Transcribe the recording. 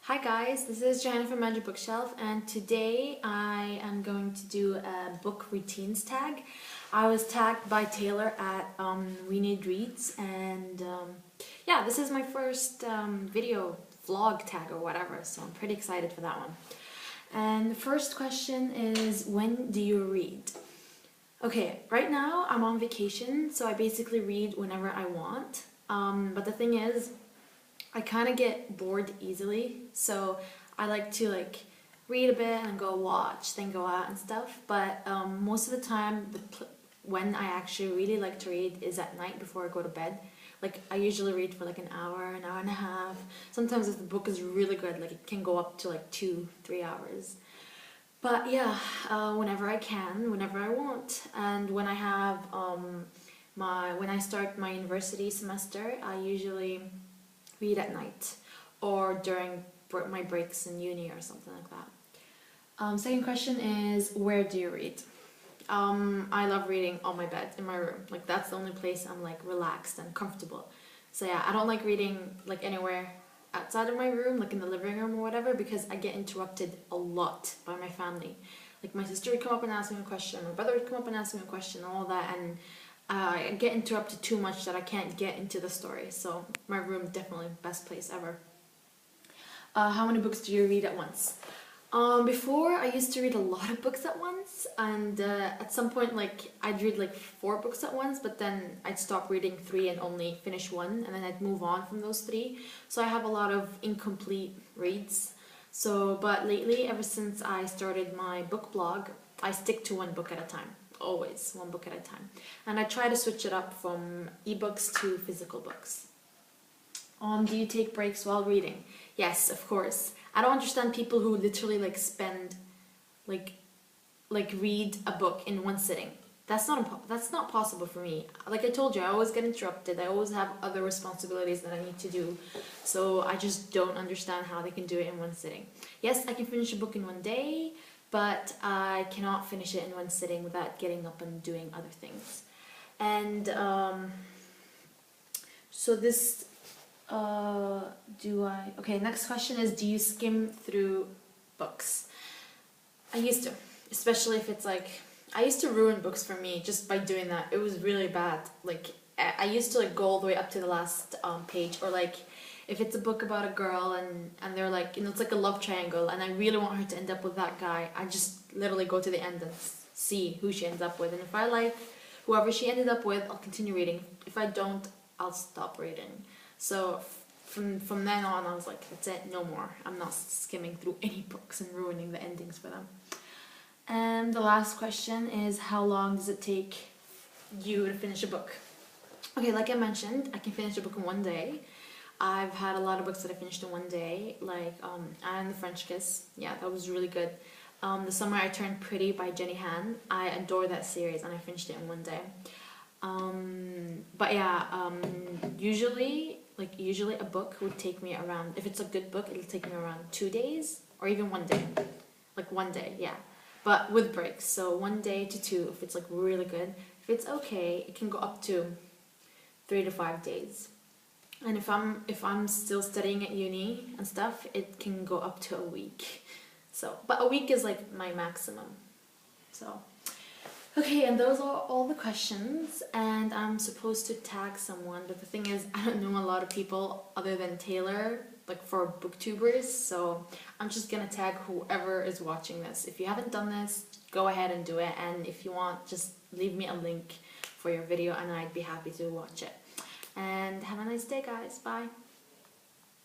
Hi guys, this is Johanna from Magic Bookshelf, and today I am going to do a book routines tag. I was tagged by Taylor at We Need Reads, and yeah, this is my first video vlog tag or whatever, so I'm pretty excited for that one. And the first question is, when do you read? Okay, right now I'm on vacation, so I basically read whenever I want, but the thing is, I kind of get bored easily, so I like to read a bit and go watch, then go out and stuff. But most of the time, when I actually really like to read is at night before I go to bed. Like I usually read for like an hour and a half. Sometimes if the book is really good, like it can go up to like 2-3 hours. But yeah, whenever I can, whenever I want, and when I have when I start my university semester, I usually read at night or during my breaks in uni or something like that. Second question is, where do you read? I love reading on my bed in my room. Like that's the only place I'm like relaxed and comfortable. So yeah, I don't like reading like anywhere outside of my room, like in the living room or whatever, because I get interrupted a lot by my family. Like my sister would come up and ask me a question, my brother would come up and ask me a question and all that, and I get interrupted too much that I can't get into the story. So my room, definitely best place ever. How many books do you read at once? Before I used to read a lot of books at once, and at some point like I'd read like 4 books at once, but then I'd stop reading 3 and only finish 1, and then I'd move on from those 3. So I have a lot of incomplete reads. But lately, ever since I started my book blog, I stick to 1 book at a time. Always 1 book at a time, and I try to switch it up from ebooks to physical books. Do you take breaks while reading? Yes, of course. I don't understand people who literally spend read a book in 1 sitting. That's not possible for me. Like I told you, I always get interrupted. I always have other responsibilities that I need to do, so I just don't understand how they can do it in 1 sitting. Yes, I can finish a book in 1 day, but I cannot finish it in 1 sitting without getting up and doing other things. And so this, okay, next question is, do you skim through books? I used to, especially if it's I used to ruin books for me just by doing that. It was really bad. I used to go all the way up to the last page, or if it's a book about a girl and they're it's like a love triangle and I really want her to end up with that guy, I just literally go to the end and see who she ends up with, and if I like whoever she ended up with, I'll continue reading. If I don't, I'll stop reading. So from then on, I was like, that's it, no more. I'm not skimming through any books and ruining the endings for them. And the last question is, how long does it take you to finish a book? Okay, like I mentioned, I can finish a book in 1 day. I've had a lot of books that I finished in 1 day, like Anne and the French Kiss. Yeah, that was really good. The Summer I Turned Pretty by Jenny Han. I adore that series and I finished it in 1 day. But yeah, usually a book would take me around, if it's a good book, it'll take me around 2 days or even 1 day. Like 1 day, yeah. But with breaks, so 1 day to 2 if it's really good. If it's okay, it can go up to 3 to 5 days. And if I'm still studying at uni and stuff, it can go up to a week. But a week is my maximum. So, okay, and those are all the questions, and I'm supposed to tag someone, but the thing is, I don't know a lot of people other than Taylor, for booktubers, so I'm just gonna tag whoever is watching this. If you haven't done this, go ahead and do it, and if you want, just leave me a link for your video and I'd be happy to watch it. And have a nice day, guys. Bye.